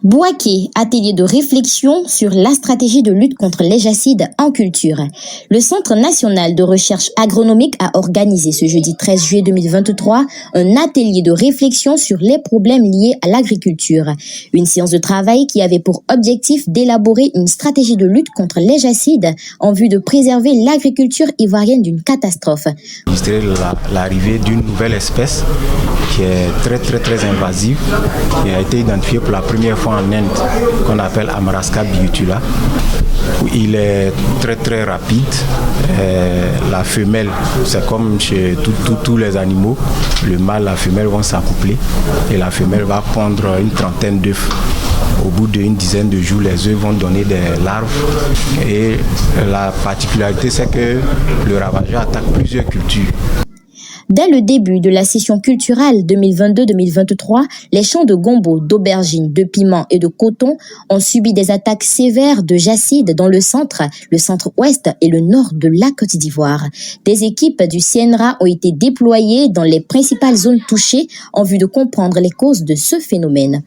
Bouaké, atelier de réflexion sur la stratégie de lutte contre les jacides en culture. Le Centre national de recherche agronomique a organisé ce jeudi 13 juillet 2023 un atelier de réflexion sur les problèmes liés à l'agriculture. Une séance de travail qui avait pour objectif d'élaborer une stratégie de lutte contre les jacides en vue de préserver l'agriculture ivoirienne d'une catastrophe. L'arrivée d'une nouvelle espèce qui est très invasive, qui a été identifiée pour la première fois en Inde, qu'on appelle Amarasca biutula. Il est très rapide. La femelle, c'est comme chez tous les animaux, le mâle et la femelle vont s'accoupler et la femelle va pondre une trentaine d'œufs. Au bout d'une dizaine de jours, les œufs vont donner des larves et la particularité, c'est que le ravageur attaque plusieurs cultures. Dès le début de la session culturelle 2022-2023, les champs de gombo, d'aubergines, de piments et de coton ont subi des attaques sévères de jacides dans le centre-ouest et le nord de la Côte d'Ivoire. Des équipes du CNRA ont été déployées dans les principales zones touchées en vue de comprendre les causes de ce phénomène.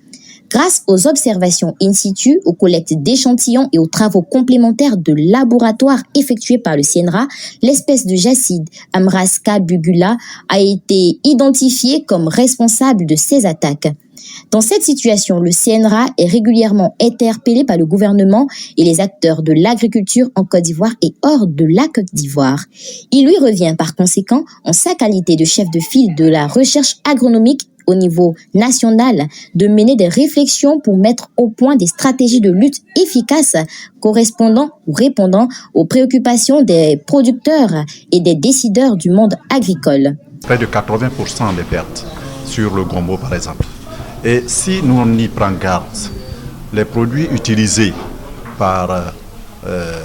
Grâce aux observations in situ, aux collectes d'échantillons et aux travaux complémentaires de laboratoire effectués par le CNRA, l'espèce de jacide Amarasca biutula a été identifiée comme responsable de ces attaques. Dans cette situation, le CNRA est régulièrement interpellé par le gouvernement et les acteurs de l'agriculture en Côte d'Ivoire et hors de la Côte d'Ivoire. Il lui revient par conséquent, en sa qualité de chef de file de la recherche agronomique au niveau national, de mener des réflexions pour mettre au point des stratégies de lutte efficaces correspondant ou répondant aux préoccupations des producteurs et des décideurs du monde agricole. Près de 80% des pertes sur le gombo par exemple. Et si nous on y prend garde, les produits utilisés par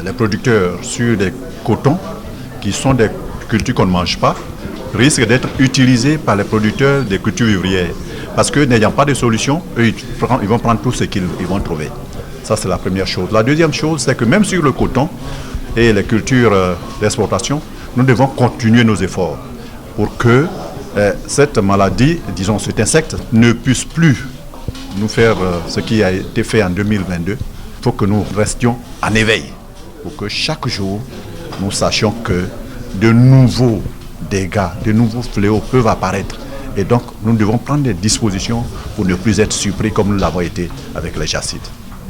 les producteurs sur des cotons, qui sont des cultures qu'on ne mange pas, risquent d'être utilisés par les producteurs des cultures vivrières. Parce que n'ayant pas de solution, eux, ils vont prendre tout ce qu'ils vont trouver. Ça, c'est la première chose. La deuxième chose, c'est que même sur le coton et les cultures d'exportation, nous devons continuer nos efforts pour que cette maladie, disons cet insecte, ne puisse plus nous faire ce qui a été fait en 2022. Il faut que nous restions en éveil, pour que chaque jour, nous sachions que de nouveaux dégâts, de nouveaux fléaux peuvent apparaître. Et donc, nous devons prendre des dispositions pour ne plus être surpris comme nous l'avons été avec les jacides.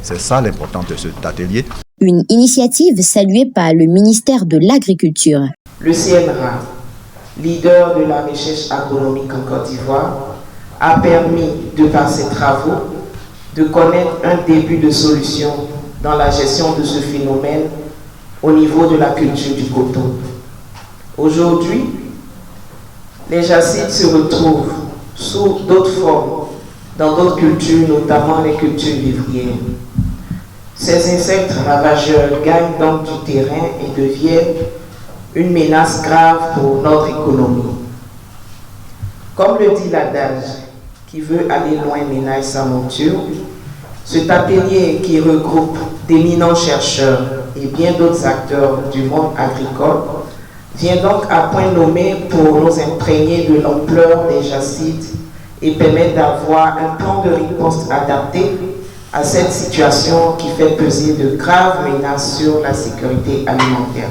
C'est ça l'importance de cet atelier. Une initiative saluée par le ministère de l'Agriculture. Le CNRA, leader de la recherche agronomique en Côte d'Ivoire, a permis, de par ses travaux, de connaître un début de solution dans la gestion de ce phénomène au niveau de la culture du coton. Aujourd'hui, les jacides se retrouvent sous d'autres formes, dans d'autres cultures, notamment les cultures vivrières. Ces insectes ravageurs gagnent donc du terrain et deviennent une menace grave pour notre économie. Comme le dit l'adage, qui veut aller loin ménage sa monture, cet atelier qui regroupe d'éminents chercheurs et bien d'autres acteurs du monde agricole vient donc à point nommé pour nous imprégner de l'ampleur des jacides et permettre d'avoir un plan de riposte adapté à cette situation qui fait peser de graves menaces sur la sécurité alimentaire.